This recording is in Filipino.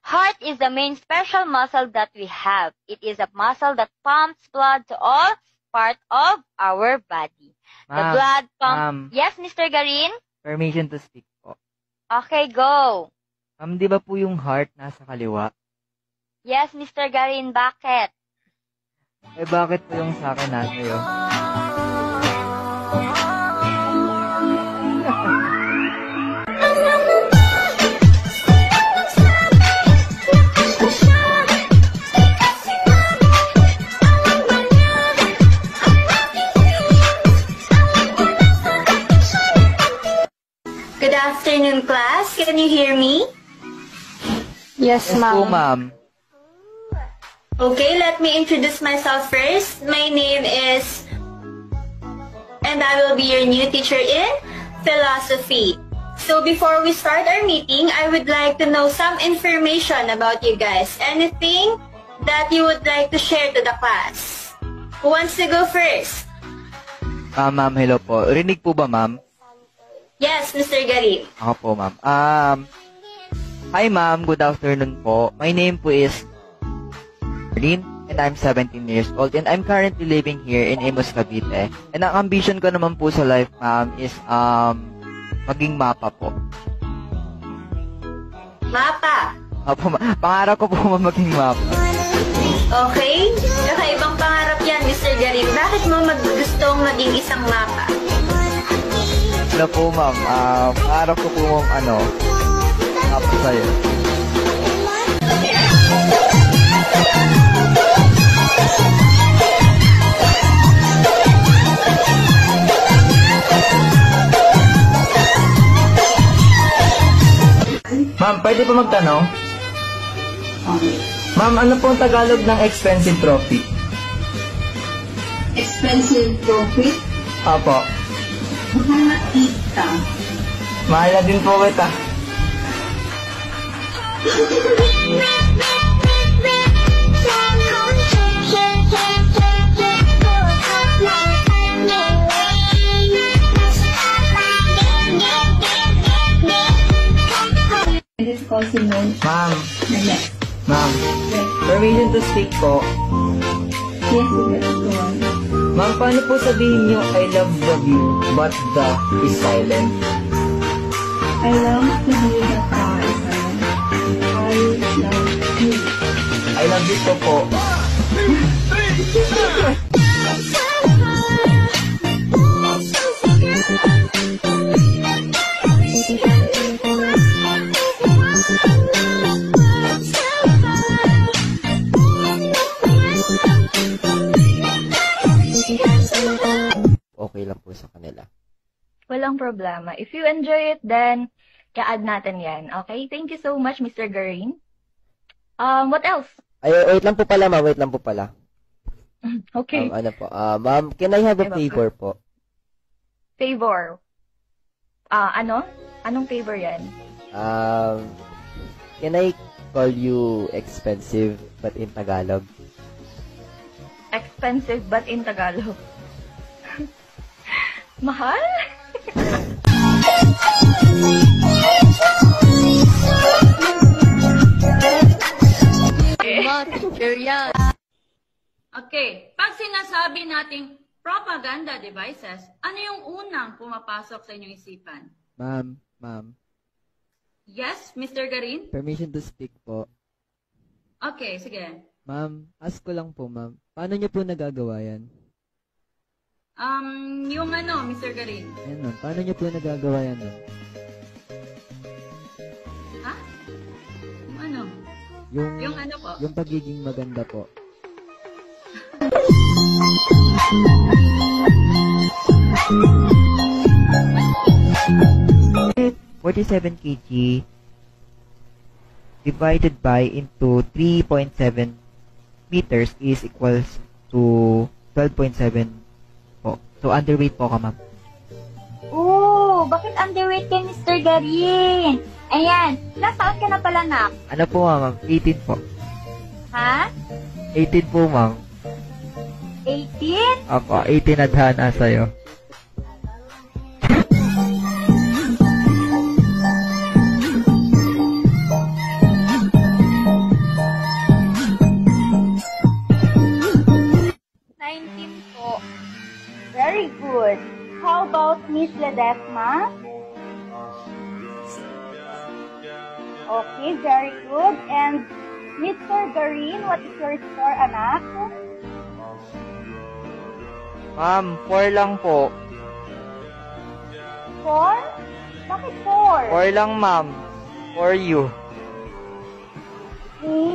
Heart is the main special muscle that we have. It is a muscle that pumps blood to all parts of our body. The blood pumps... Yes, Mr. Garin? Permission to speak po. Okay, go. Di ba po yung heart nasa kaliwa? Yes, Mr. Garin, bakit? Bakit po yung sa akin nasa iyo? Good afternoon, class. Can you hear me? Yes, Yes po, ma'am. Okay, let me introduce myself first. My name is... And I will be your new teacher in philosophy. So before we start our meeting, I would like to know some information about you guys. Anything that you would like to share to the class? Who wants to go first? Ma'am, hello po. Rinig po ba, ma'am? Yes, Mr. Garin. Ako po, ma'am. Hi, ma'am. Good afternoon po. My name po is Garin, and I'm 17 years old, and I'm currently living here in Imus, Cavite. And ang ambition ko naman po sa life, ma'am, is maging mapa po. Mapa? Opo, pangarap ko po maging mapa. Okay. Kakaibang pangarap yan, Mr. Garin. Bakit mo gustong maging isang mapa? Ano po, ma'am? Pangarap ko po mapa sa'yo. Ma'am, pwede pa magtanong? Ma'am, ano po ang Tagalog ng expensive trophy? Expensive trophy? Apo. Mahal kita. Mahal na din po kita. It's possible. Ma'am, Yes. ma'am, permission to speak po. Yes, let's go on. Ma'am, paano po sabihin niyo I love the view, but the is silent? I love to be the car. I love you. I love you po. Okay lang po sa kanila. Walang problema. If you enjoy it, then i-add natin yan. Okay? Thank you so much, Mr. Garin. What else? Ay, wait lang po pala, ma'am. Wait lang po pala. Okay. Ma'am, can I have a favor po? Favor. Ano? Anong favor yan? Can I call you expensive but in Tagalog? Expensive but in Tagalog. Mahal? Okay, pag sinasabi nating propaganda devices, ano yung unang pumapasok sa inyong isipan? Ma'am. Yes, Mr. Garin? Permission to speak po. Okay, sige. Ma'am, ask ko lang po, ma'am. Paano niyo po nagagawa yan? Yung Mr. Garin. Ayan, ma'am. Paano niyo po nagagawa yan, ma'am? Ha? Yung ano? Yung ano po? Yung pagiging maganda po. 47 kg divided by into 3.7 meters is equals to 12.7 po. So, underweight po ka, ma'am. Oh, bakit underweight ka, Mr. Garin? Ayan, ilang taon ka na pala, nak? Ano po, ma'am? 18 po. Ha? 18 po, ma'am. 18? Opo, 18 na dhana sa'yo. 47 Desma? Okay, very good. And Mr. Garin, what is your score, anak? Ma'am, 4 lang po. 4? Bakit 4? 4 lang, ma'am. For you. Okay.